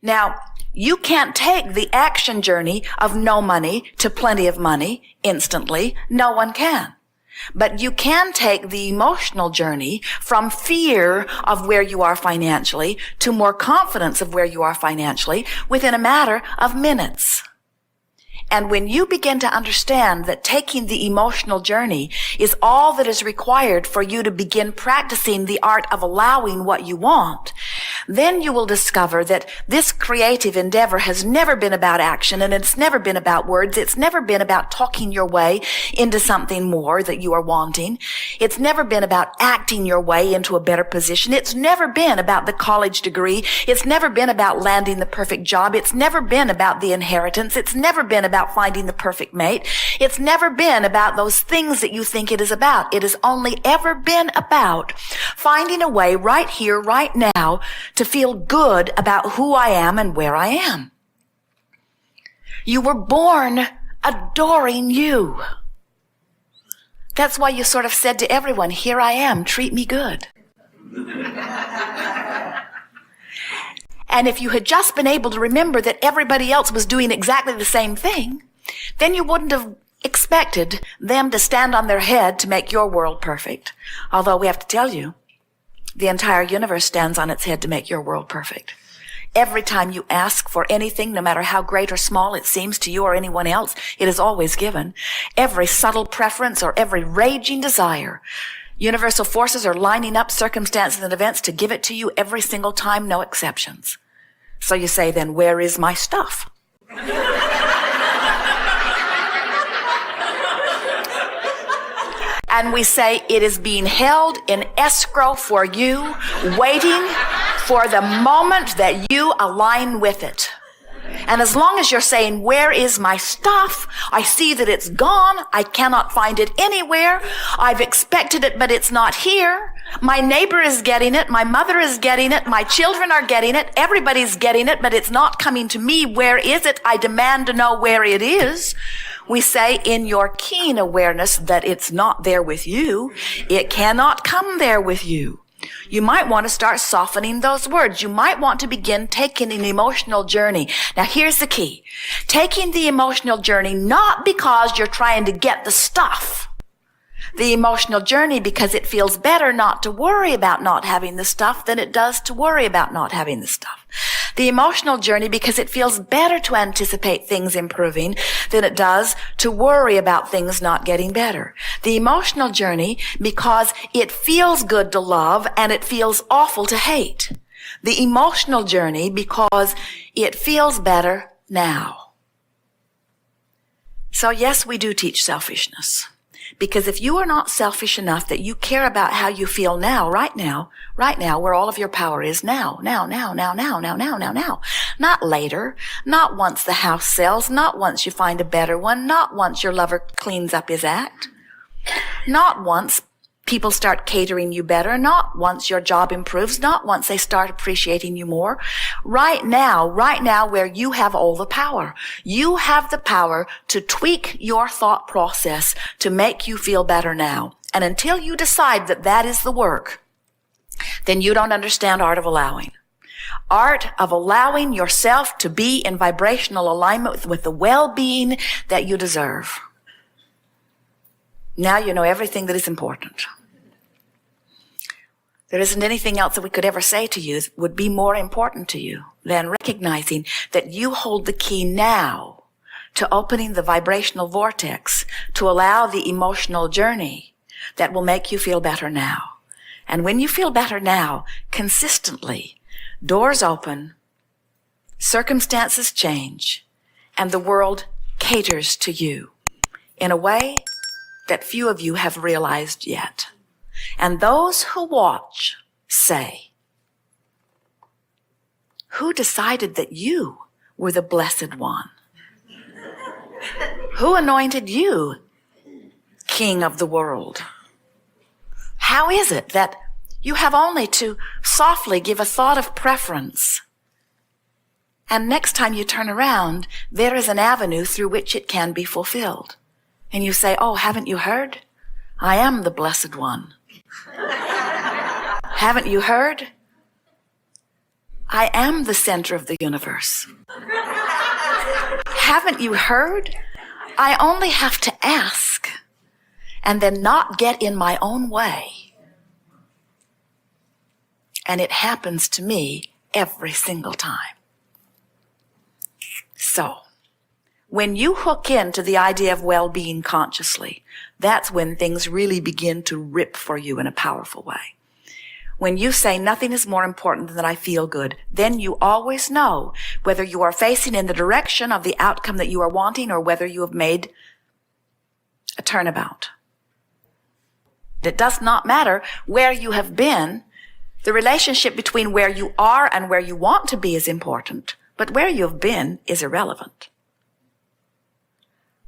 Now, you can't take the action journey of no money to plenty of money instantly. No one can. But you can take the emotional journey from fear of where you are financially to more confidence of where you are financially within a matter of minutes. And when you begin to understand that taking the emotional journey is all that is required for you to begin practicing the art of allowing what you want, then you will discover that this creative endeavor has never been about action, and it's never been about words. It's never been about talking your way into something more that you are wanting. It's never been about acting your way into a better position. It's never been about the college degree. It's never been about landing the perfect job. It's never been about the inheritance. It's never been about finding the perfect mate. It's never been about those things that you think it is about. It has only ever been about finding a way right here, right now, to feel good about who I am and where I am. You were born adoring you. That's why you sort of said to everyone, here I am, treat me good. And if you had just been able to remember that everybody else was doing exactly the same thing, then you wouldn't have expected them to stand on their head to make your world perfect. Although we have to tell you, the entire universe stands on its head to make your world perfect. Every time you ask for anything, no matter how great or small it seems to you or anyone else, it is always given. Every subtle preference or every raging desire, universal forces are lining up circumstances and events to give it to you every single time, no exceptions. So you say, then where is my stuff? And we say it is being held in escrow for you, waiting for the moment that you align with it. And as long as you're saying, where is my stuff? I see that it's gone. I cannot find it anywhere. I've expected it, but it's not here. My neighbor is getting it. My mother is getting it. My children are getting it. Everybody's getting it, but it's not coming to me. Where is it? I demand to know where it is. We say in your keen awareness that it's not there with you, it cannot come there with you. You might want to start softening those words. You might want to begin taking an emotional journey. Now here's the key. Taking the emotional journey not because you're trying to get the stuff. The emotional journey because it feels better not to worry about not having the stuff than it does to worry about not having the stuff. The emotional journey because it feels better to anticipate things improving than it does to worry about things not getting better. The emotional journey because it feels good to love and it feels awful to hate. The emotional journey because it feels better now. So yes, we do teach selfishness. Because if you are not selfish enough that you care about how you feel now, right now, where all of your power is now. Not later, not once the house sells, not once you find a better one, not once your lover cleans up his act, not once people start catering you better, not once your job improves, not once they start appreciating you more. Right now where you have all the power. You have the power to tweak your thought process to make you feel better now. And until you decide that that is the work, then you don't understand art of allowing. Art of allowing yourself to be in vibrational alignment with the well-being that you deserve. Now you know everything that is important. There isn't anything else that we could ever say to you that would be more important to you than recognizing that you hold the key now to opening the vibrational vortex to allow the emotional journey that will make you feel better now. And when you feel better now, consistently, doors open, circumstances change, and the world caters to you in a way that few of you have realized yet. And those who watch say, who decided that you were the blessed one? Who anointed you king of the world? How is it that you have only to softly give a thought of preference, and next time you turn around, there is an avenue through which it can be fulfilled? And you say, oh, haven't you heard? I am the blessed one. Haven't you heard? I am the center of the universe. Haven't you heard? I only have to ask and then not get in my own way. And it happens to me every single time. So, when you hook into the idea of well-being consciously, that's when things really begin to rip for you in a powerful way. When you say nothing is more important than that I feel good, then you always know whether you are facing in the direction of the outcome that you are wanting or whether you have made a turnabout. It does not matter where you have been. The relationship between where you are and where you want to be is important, but where you have been is irrelevant.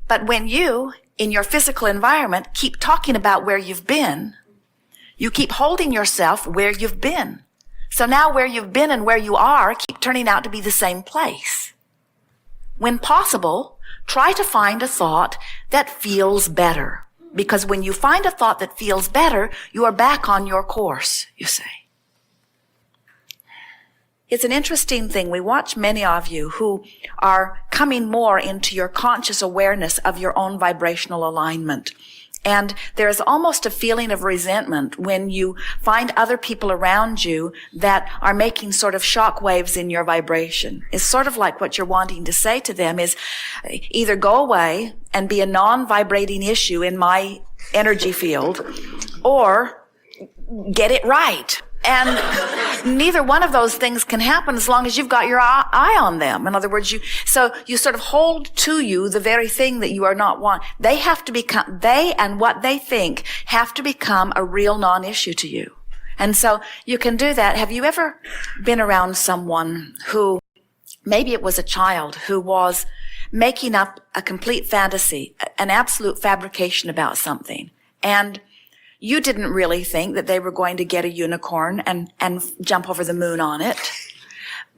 But when you, in your physical environment, keep talking about where you've been, you keep holding yourself where you've been. So now where you've been and where you are keep turning out to be the same place. When possible, try to find a thought that feels better. Because when you find a thought that feels better, you are back on your course, you say. It's an interesting thing. We watch many of you who are coming more into your conscious awareness of your own vibrational alignment. And there's almost a feeling of resentment when you find other people around you that are making sort of shock waves in your vibration. It's sort of like what you're wanting to say to them is either go away and be a non-vibrating issue in my energy field or get it right. And neither one of those things can happen as long as you've got your eye on them. In other words, you sort of hold to you the very thing that you are not want. They and what they think have to become a real non-issue to you. And so you can do that. Have you ever been around someone who, maybe it was a child, who was making up a complete fantasy, an absolute fabrication about something, and you didn't really think that they were going to get a unicorn and jump over the moon on it,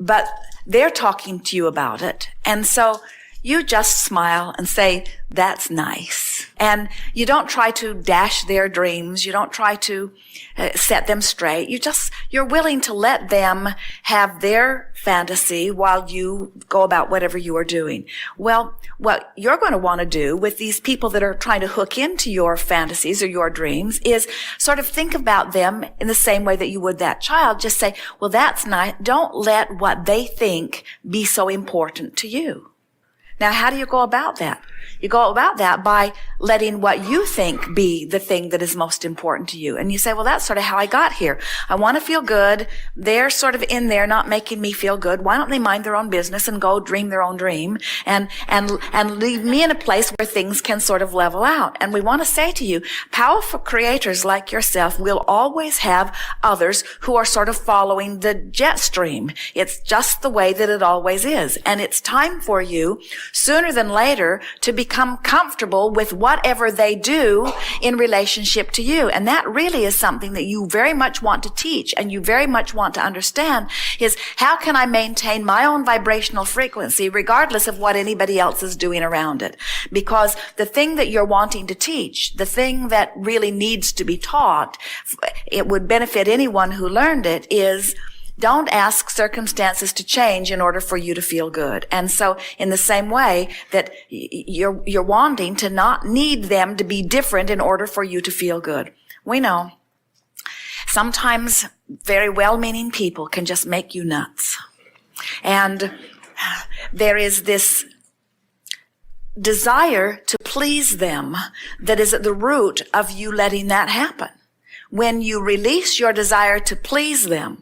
but they're talking to you about it. And so you just smile and say, that's nice. And you don't try to dash their dreams. You don't try to set them straight. You're willing to let them have their fantasy while you go about whatever you are doing. Well, what you're going to want to do with these people that are trying to hook into your fantasies or your dreams is sort of think about them in the same way that you would that child. Just say, well, that's nice. Don't let what they think be so important to you. Now, how do you go about that? You go about that by letting what you think be the thing that is most important to you. And you say, well, that's sort of how I got here. I want to feel good. They're sort of in there not making me feel good. Why don't they mind their own business and go dream their own dream and leave me in a place where things can sort of level out? And we want to say to you, powerful creators like yourself will always have others who are sort of following the jet stream. It's just the way that it always is. And it's time for you, sooner than later, to become comfortable with whatever they do in relationship to you. And that really is something that you very much want to teach and you very much want to understand is how can I maintain my own vibrational frequency regardless of what anybody else is doing around it? Because the thing that you're wanting to teach, the thing that really needs to be taught, it would benefit anyone who learned it, is don't ask circumstances to change in order for you to feel good. And so in the same way that you're wanting to not need them to be different in order for you to feel good. We know sometimes very well-meaning people can just make you nuts. And there is this desire to please them that is at the root of you letting that happen. When you release your desire to please them,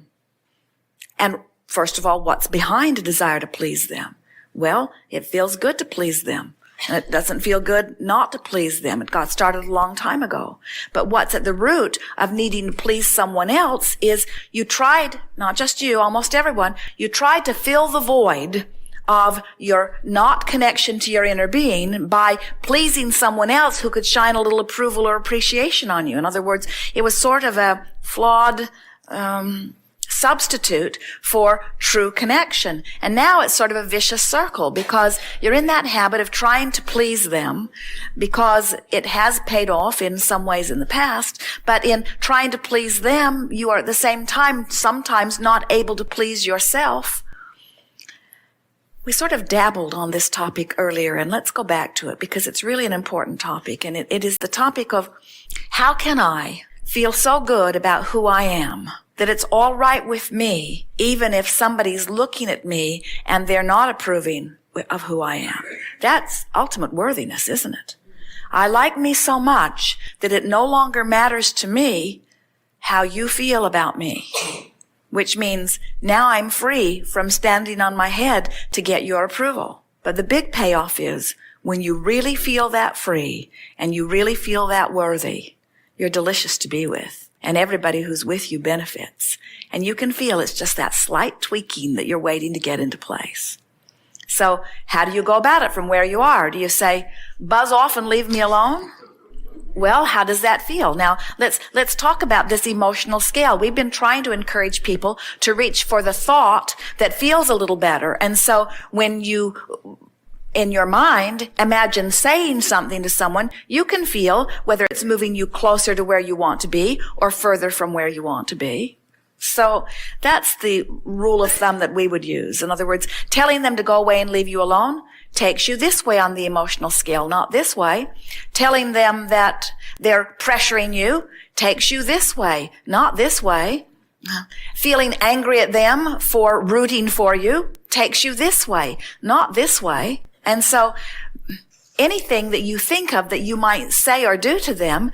and first of all, what's behind a desire to please them? Well, it feels good to please them. And it doesn't feel good not to please them. It got started a long time ago. But what's at the root of needing to please someone else is you tried, not just you, almost everyone, you tried to fill the void of your not connection to your inner being by pleasing someone else who could shine a little approval or appreciation on you. In other words, it was sort of a flawed substitute for true connection. And now it's sort of a vicious circle because you're in that habit of trying to please them because it has paid off in some ways in the past, but in trying to please them, you are at the same time sometimes not able to please yourself. We sort of dabbled on this topic earlier, and let's go back to it because it's really an important topic, and it is the topic of how can I feel so good about who I am that it's all right with me, even if somebody's looking at me and they're not approving of who I am. That's ultimate worthiness, isn't it? I like me so much that it no longer matters to me how you feel about me, which means now I'm free from standing on my head to get your approval. But the big payoff is when you really feel that free and you really feel that worthy, you're delicious to be with. And everybody who's with you benefits. And you can feel it's just that slight tweaking that you're waiting to get into place. So how do you go about it from where you are? Do you say, buzz off and leave me alone? Well, how does that feel? Now, let's talk about this emotional scale. We've been trying to encourage people to reach for the thought that feels a little better. And so when you, in your mind, imagine saying something to someone, you can feel whether it's moving you closer to where you want to be or further from where you want to be. So that's the rule of thumb that we would use. In other words, telling them to go away and leave you alone takes you this way on the emotional scale, not this way. Telling them that they're pressuring you takes you this way, not this way. Feeling angry at them for rooting for you takes you this way, not this way. And so anything that you think of that you might say or do to them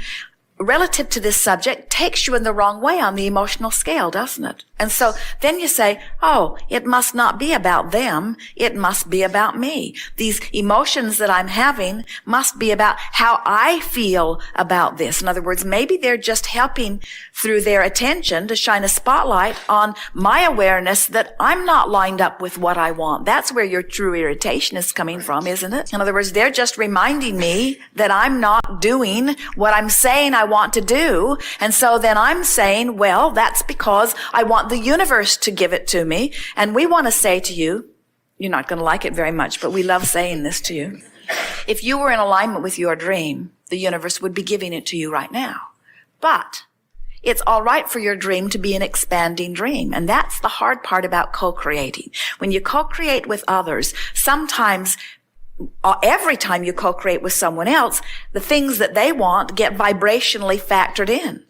relative to this subject takes you in the wrong way on the emotional scale, doesn't it? And so then you say, oh, it must not be about them. It must be about me. These emotions that I'm having must be about how I feel about this. In other words, maybe they're just helping through their attention to shine a spotlight on my awareness that I'm not lined up with what I want. That's where your true irritation is coming from, isn't it? In other words, they're just reminding me that I'm not doing what I'm saying I want to do. And so then I'm saying, well, that's because I want the universe to give it to me. And we want to say to you, you're not going to like it very much, but we love saying this to you. If you were in alignment with your dream, the universe would be giving it to you right now. But it's all right for your dream to be an expanding dream. And that's the hard part about co-creating. When you co-create with others, sometimes every time you co-create with someone else, the things that they want get vibrationally factored in.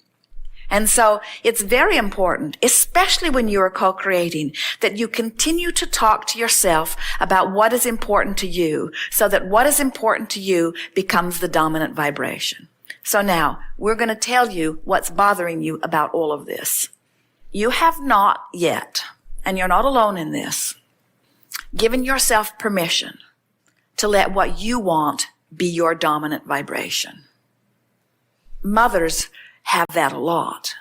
And so it's very important, especially when you are co-creating, that you continue to talk to yourself about what is important to you so that what is important to you becomes the dominant vibration. So now we're going to tell you what's bothering you about all of this. You have not yet, and you're not alone in this, given yourself permission to let what you want be your dominant vibration. Mothers have that a lot.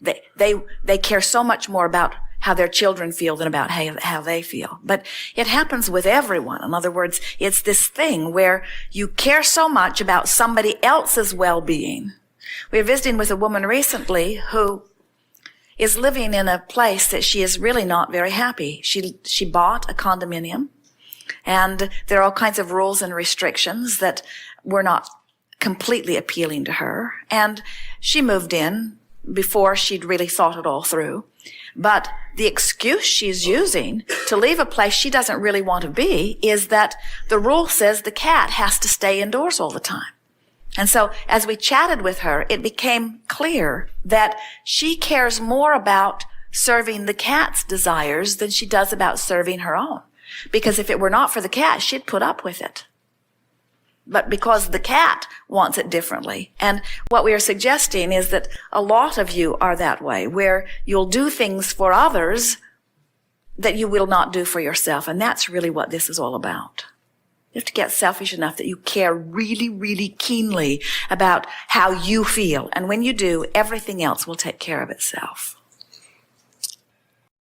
They care so much more about how their children feel than about how they feel. But it happens with everyone. In other words, it's this thing where you care so much about somebody else's well-being. We were visiting with a woman recently who is living in a place that she is really not very happy. She bought a condominium, and there are all kinds of rules and restrictions that were not completely appealing to her. And she moved in before she'd really thought it all through. But the excuse she's using to leave a place she doesn't really want to be is that the rule says the cat has to stay indoors all the time. And so as we chatted with her, it became clear that she cares more about serving the cat's desires than she does about serving her own. Because if it were not for the cat, she'd put up with it. But because the cat wants it differently. And what we are suggesting is that a lot of you are that way, where you'll do things for others that you will not do for yourself. And that's really what this is all about. You have to get selfish enough that you care really, really keenly about how you feel. And when you do, everything else will take care of itself.